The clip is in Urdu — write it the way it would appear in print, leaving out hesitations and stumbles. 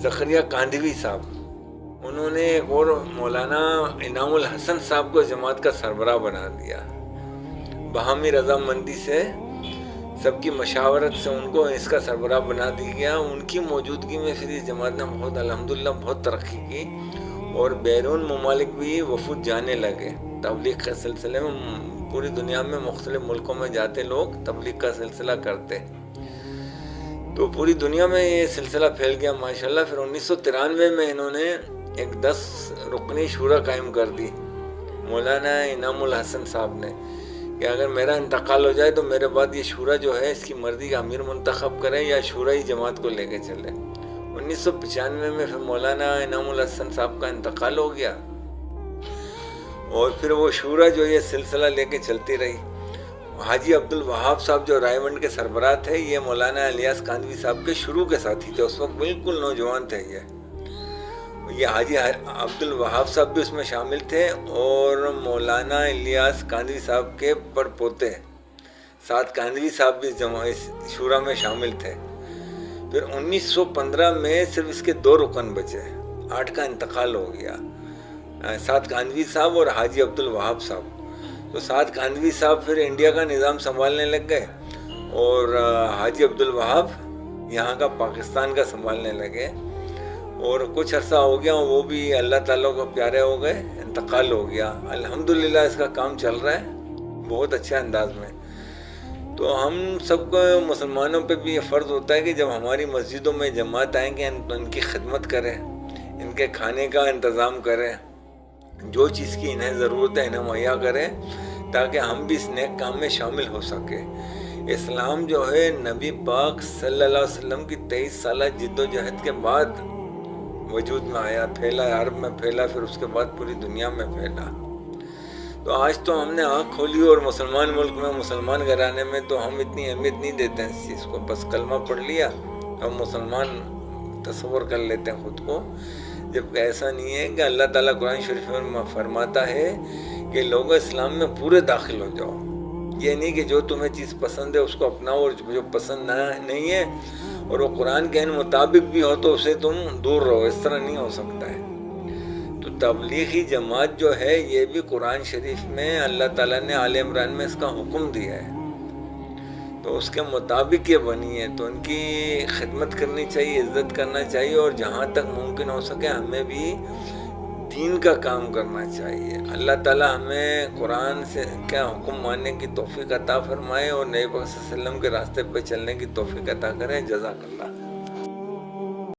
زکریا کاندھوی صاحب، انہوں نے ایک اور مولانا انعام الحسن صاحب کو جماعت کا سربراہ بنا دیا، باہمی رضامندی سے، سب کی مشاورت سے ان کو اس کا سربراہ بنا دیا گیا۔ ان کی موجودگی میں پھر اس جماعت نے بہت الحمدللہ بہت ترقی کی، اور بیرون ممالک بھی وفود جانے لگے تبلیغ کے سلسلے میں۔ پوری دنیا میں مختلف ملکوں میں جاتے لوگ تبلیغ کا سلسلہ کرتے، تو پوری دنیا میں یہ سلسلہ پھیل گیا ماشاءاللہ۔ پھر 1993 میں انہوں نے ایک 10 رکنی شورا قائم کر دی مولانا انعام الحسن صاحب نے، کہ اگر میرا انتقال ہو جائے تو میرے بعد یہ شورا جو ہے اس کی مرضی کا امیر منتخب کریں یا شورائی جماعت کو لے کے چلے۔ 1995 میں پھر مولانا انعام الحسن صاحب کا انتقال ہو گیا، اور پھر وہ شورا جو یہ سلسلہ لے کے چلتی رہی۔ حاجی عبدالوہاب صاحب جو رائے منڈ کے سربراہ تھے، یہ مولانا الیاس کاندھوی صاحب کے شروع کے ساتھی تھے، اس وقت بالکل نوجوان تھے۔ یہ حاجی عبدالوہاب صاحب بھی اس میں شامل تھے، اور مولانا الیاس کاندھوی صاحب کے پڑپوتے سعد کاندھوی صاحب بھی اس شورا میں شامل تھے۔ پھر 1915 میں صرف اس کے 2 رکن بچے، 8 کا انتقال ہو گیا، سعد کاندھوی صاحب اور حاجی عبدالوہاب صاحب۔ تو سعد کاندھوی صاحب پھر انڈیا کا نظام سنبھالنے لگ گئے، اور حاجی عبدالوہاب یہاں کا پاکستان کا سنبھالنے لگے، اور کچھ عرصہ ہو گیا، وہ بھی اللہ تعالیٰ کو پیارے ہو گئے، انتقال ہو گیا۔ الحمدللہ اس کا کام چل رہا ہے بہت اچھے انداز میں۔ تو ہم سب کو مسلمانوں پہ بھی یہ فرض ہوتا ہے کہ جب ہماری مسجدوں میں جماعت آئیں گے تو ان کی خدمت کریں، ان کے کھانے کا انتظام کریں، جو چیز کی انہیں ضرورت ہے انہیں مہیا کریں، تاکہ ہم بھی اس نیک کام میں شامل ہو سکیں۔ اسلام جو ہے نبی پاک صلی اللہ علیہ وسلم کی 23 سالہ جد و جہد کے بعد وجود میں آیا، پھیلا، عرب میں پھیلا، پھر اس کے بعد پوری دنیا میں پھیلا۔ تو آج تو ہم نے آنکھ کھولی، اور مسلمان ملک میں، مسلمان گھرانے میں تو ہم اتنی اہمیت نہیں دیتے ہیں اس چیز کو، بس کلمہ پڑھ لیا ہم مسلمان تصور کر لیتے ہیں خود کو، جبکہ ایسا نہیں ہے۔ کہ اللہ تعالیٰ قرآن شریف میں فرماتا ہے کہ لوگوں اسلام میں پورے داخل ہو جاؤ، یہ نہیں کہ جو تمہیں چیز پسند ہے اس کو اپناؤ، اور جو پسند نہیں ہے اور وہ قرآن کے مطابق بھی ہو تو اسے تم دور رہو، اس طرح نہیں ہو سکتا ہے۔ تو تبلیغی جماعت جو ہے یہ بھی قرآن شریف میں اللہ تعالیٰ نے آل عمران میں اس کا حکم دیا ہے، تو اس کے مطابق یہ بنی ہے، تو ان کی خدمت کرنی چاہیے، عزت کرنا چاہیے، اور جہاں تک ممکن ہو سکے ہمیں بھی دین کا کام کرنا چاہیے۔ اللہ تعالیٰ ہمیں قرآن سے کیا حکم ماننے کی توفیق عطا فرمائے، اور نبی پاک صلی اللہ علیہ وسلم کے راستے پہ چلنے کی توفیق عطا کرے۔ جزاک اللہ۔